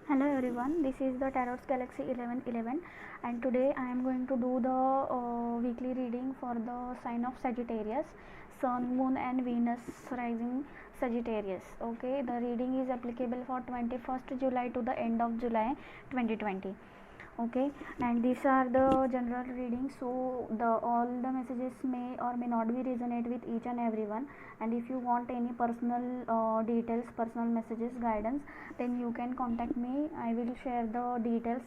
Hello everyone, this is the Tarot's Galaxy 1111 and today I am going to do the weekly reading for the sign of Sagittarius, Sun, Moon and Venus rising Sagittarius. Okay, the reading is applicable for 21st July to the end of July 2020. Okay, and these are the general readings, so the all the messages may or may not be resonate with each and everyone, and if you want any personal details, personal messages, guidance, then you can contact me. I will share the details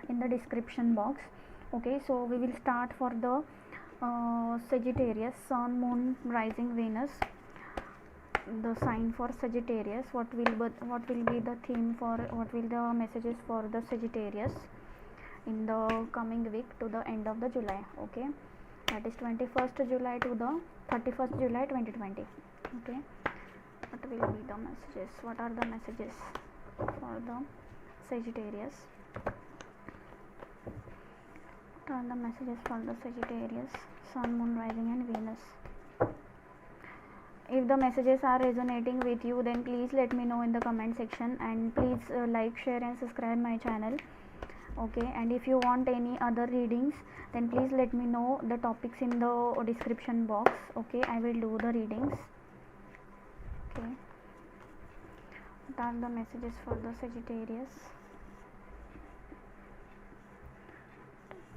in the description box. Okay, so we will start for the Sagittarius, Sun, Moon, Rising, Venus. The sign for Sagittarius, what will be the theme for, what will the messages for the Sagittarius in the coming week to the end of the July. Okay, that is 21st July to the 31st July 2020. Okay, what will be the messages, what are the messages for the Sagittarius, what are the messages for the Sagittarius, Sun, Moon, Rising and Venus. If the messages are resonating with you, then please let me know in the comment section, and please like, share and subscribe my channel. Okay, and if you want any other readings, then please let me know the topics in the description box. Okay, I will do the readings. Okay, what are the messages for the Sagittarius,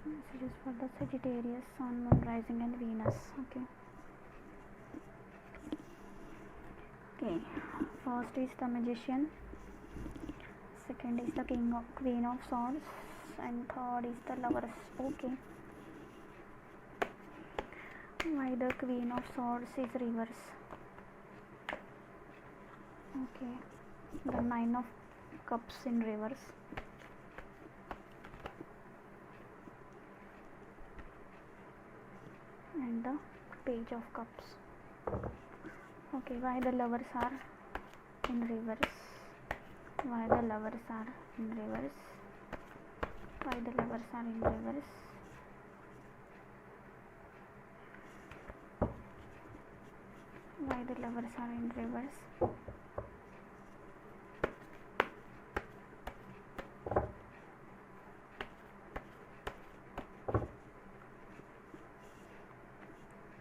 messages for the Sagittarius, Sun, Moon, Rising and Venus. Okay, first is the Magician, second is the Queen of Swords, and third is the Lovers. Okay, why the Queen of Swords is reverse? Okay, the Nine of Cups in reverse, and the Page of Cups. Okay, why the Lovers are in reverse? Why the Lovers are in reverse? Why the Lovers are in reverse? Why the Lovers are in reverse?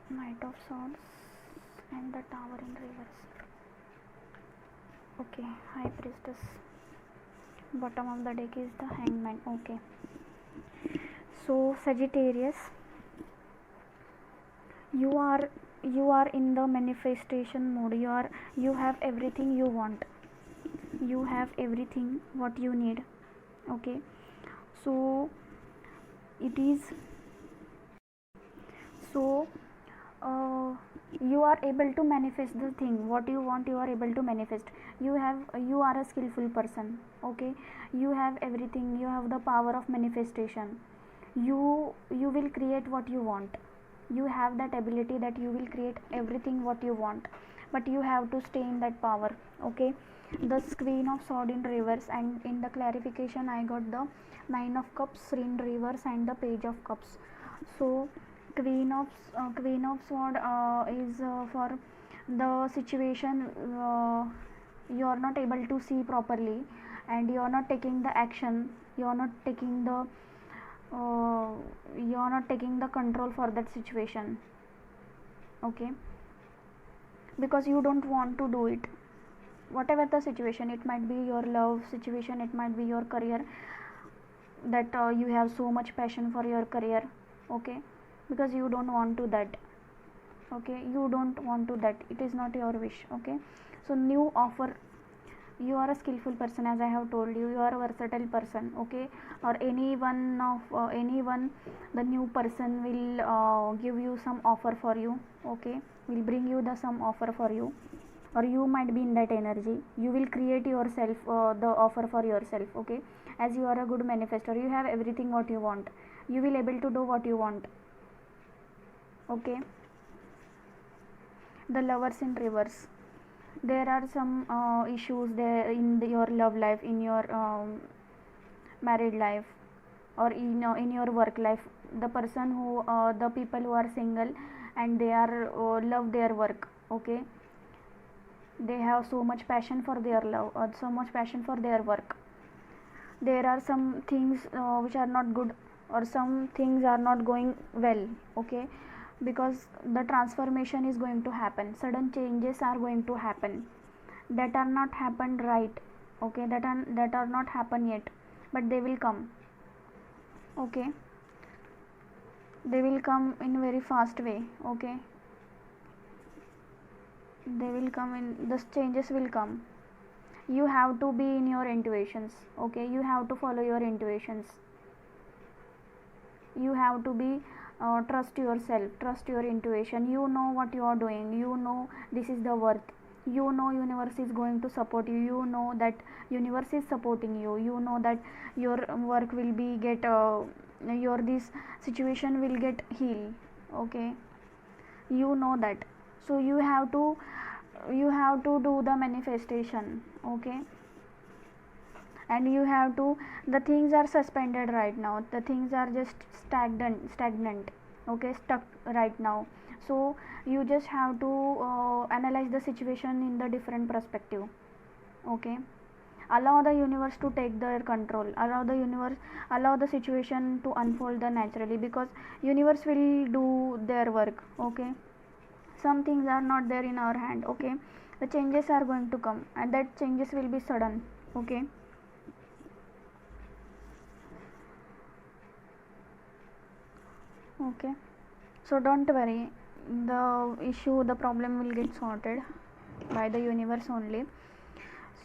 Knight of Swords and the Tower in reverse. Okay, High Priestess. Bottom of the deck is the Hangman. Okay, so Sagittarius, you are in the manifestation mode. You have everything you want, you have everything what you need. Okay, so it is so you are able to manifest the thing what you want. You are able to manifest. You are a skillful person. Okay, you have everything. You have the power of manifestation. You will create what you want. You have that ability that you will create everything what you want, but you have to stay in that power. Okay, the Queen of Sword in reverse, and in the clarification I got the Nine of Cups in reverse and the Page of Cups. So Queen of Sword is for the situation you are not able to see properly, and you are not taking the action. You are not taking the control for that situation. Okay, because you don't want to do it. Whatever the situation, it might be your love situation, it might be your career, that you have so much passion for your career. Okay, because you don't want to that. Okay, you don't want to that, it is not your wish. Okay, so new offer. You are a skillful person, as I have told you. You are a versatile person. Okay, or anyone, the new person will give you some offer for you. Okay, will bring you the some offer for you, or you might be in that energy. You will create yourself the offer for yourself. Okay, as you are a good manifestor, you have everything what you want. You will able to do what you want. Okay, the Lovers in reverse. There are some issues there in your love life, in your married life, or in your work life. The person who the people who are single and they are love their work. Okay, they have so much passion for their love, so much passion for their work. there are some things which are not good, or some things are not going well, okay, because the transformation is going to happen, sudden changes are going to happen, that are not happened right, okay, that are not happen yet, but they will come, okay, they will come in very fast way, okay, they will come in, the changes will come. You have to be in your intuitions, okay, you have to follow your intuitions, you have to be trust yourself, trust your intuition, you know what you are doing, you know this is the worth, you know universe is going to support you, you know that universe is supporting you, you know that your work will be get your this situation will get healed, okay, you know that. So you have to do the manifestation, okay, and you have to, the things are suspended right now, the things are just stagnant, okay, stuck right now. So you just have to analyze the situation in the different perspective, okay, allow the universe to take their control, allow the situation to unfold the naturally, because universe will do their work, okay. Some things are not there in our hand, okay, the changes are going to come, and that changes will be sudden, okay. Okay, so don't worry, the problem will get sorted by the universe only.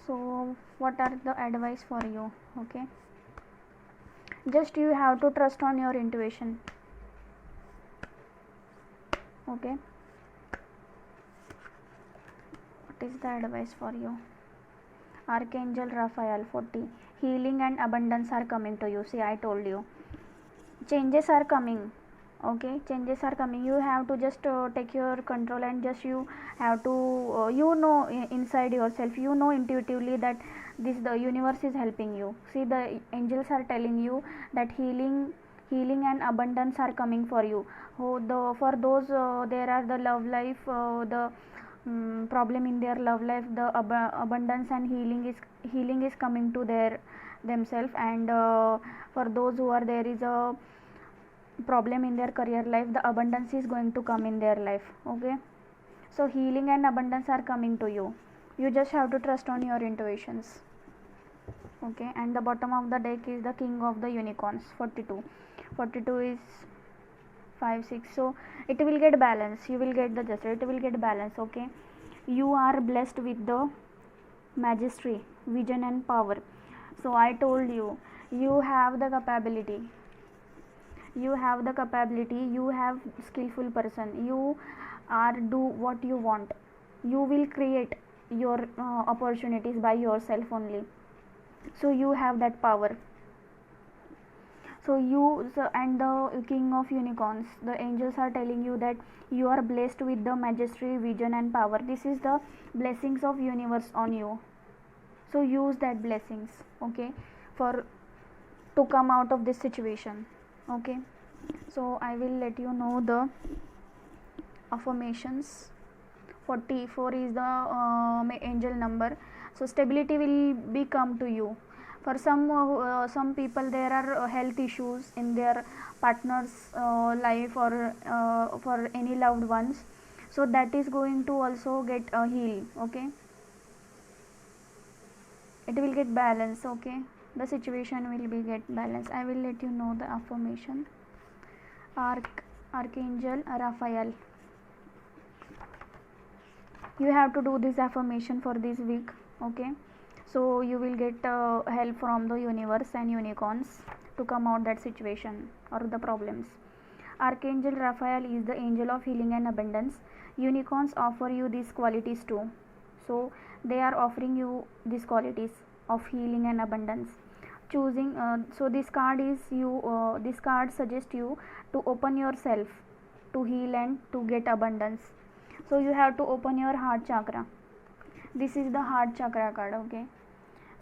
So what are the advice for you, okay, just you have to trust on your intuition, okay. What is the advice for you? Archangel Raphael 40, healing and abundance are coming to you. See, I told you, changes are coming, okay, changes are coming, you have to just take your control, and just you have to inside yourself, you know intuitively that this the universe is helping you. See, the angels are telling you that healing and abundance are coming for you. For those there are the love life, the problem in their love life, the abundance and healing is coming to their themselves, and for those who are there is a problem in their career life, the abundance is going to come in their life, okay. So healing and abundance are coming to you, you just have to trust on your intuitions, okay. And the bottom of the deck is the king of the unicorns 42. 42 is 5 6, so it will get balance, you will get the justice, it will get balance, okay. You are blessed with the mastery, vision and power. So I told you, you have the capability, you have skillful person, you are do what you want, you will create your opportunities by yourself only, so you have that power. And the king of unicorns, the angels are telling you that you are blessed with the mastery, vision and power, this is the blessings of universe on you, so use that blessings, okay, for to come out of this situation, okay. So I will let you know the affirmations. 44 is the angel number, so stability will be come to you. For some people there are health issues in their partner's life, or for any loved ones, so that is going to also get healed, okay, it will get balance, okay, the situation will be get balance. I will let you know the affirmation. Archangel Raphael, you have to do this affirmation for this week, okay. So you will get help from the universe and unicorns to come out that situation or the problems. Archangel Raphael is the angel of healing and abundance. Unicorns offer you these qualities too, so they are offering you these qualities of healing and abundance. Choosing so this card suggests you to open yourself to heal and to get abundance. So you have to open your heart chakra, this is the heart chakra card, okay.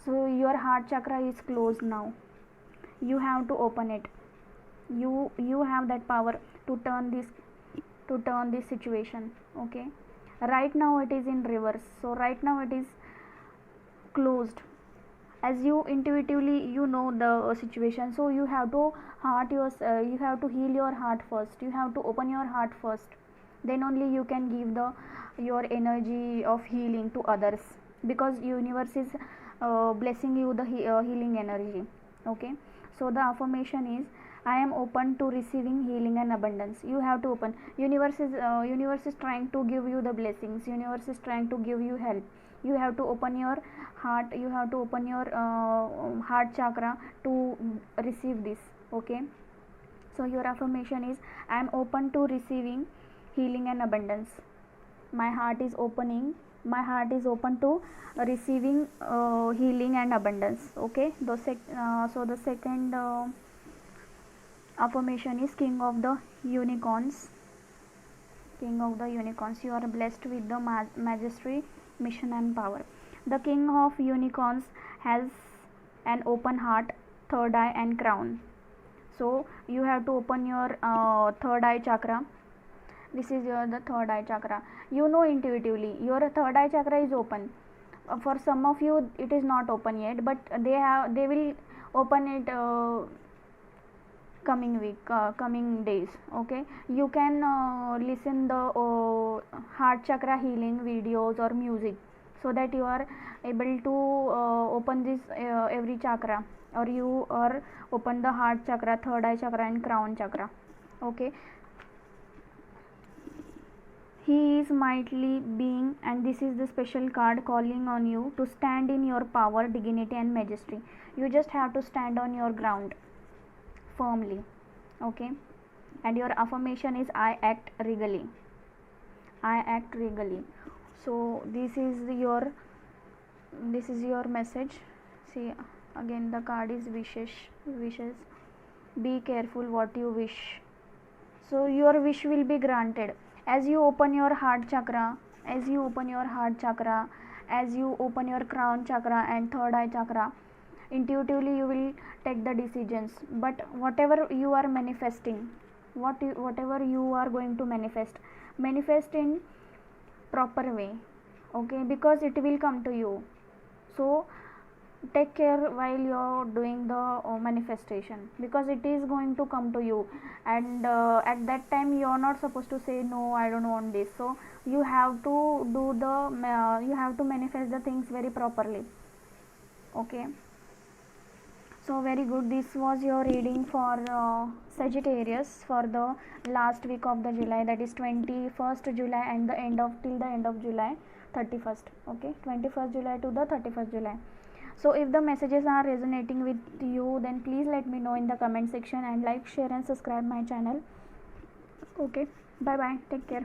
So your heart chakra is closed now, you have to open it, you have that power to turn this situation, okay. Right now it is in reverse, so right now it is closed, as you intuitively you know the situation, so you have to you have to heal your heart first, you have to open your heart first, then only you can give the your energy of healing to others, because universe is blessing you the healing energy. Okay, so the affirmation is, I am open to receiving healing and abundance. You have to open. Universe is trying to give you the blessings, universe is trying to give you help. You have to open your heart, you have to open your heart chakra to receive this. Okay, so your affirmation is, I am open to receiving healing and abundance. My heart is opening, my heart is open to receiving healing and abundance. Okay, so the second affirmation is, king of the unicorns. King of the unicorns, you are blessed with the mastery, mission and power. The king of unicorns has an open heart, third eye and crown. So you have to open your third eye chakra. This is the third eye chakra. You know intuitively your third eye chakra is open. For some of you it is not open yet, but they will open it coming week, coming days. Okay, you can listen the heart chakra healing videos or music, so that you are able to open this every chakra, or you are open the heart chakra, third eye chakra and crown chakra. Okay, he is mighty being, and this is the special card calling on you to stand in your power, dignity and majesty. You just have to stand on your ground firmly. Okay, and your affirmation is, I act regally. I act regally. So this is your message. See, again the card is wishes. Be careful what you wish. So your wish will be granted as you open your heart chakra, as you open your heart chakra, as you open your crown chakra and third eye chakra. Intuitively you will take the decisions, but whatever you are manifesting, whatever you are going to manifest in proper way. Okay, because it will come to you. So take care while you're doing the manifestation, because it is going to come to you, and at that time you're not supposed to say no, I don't want this. So you have to do the you have to manifest the things very properly. Okay, so very good, this was your reading for Sagittarius for the last week of the July, that is 21st July and the end of till the end of July 31st. Okay, 21st July to the 31st July. So if the messages are resonating with you, then please let me know in the comment section, and like, share and subscribe my channel. Okay, bye bye, take care.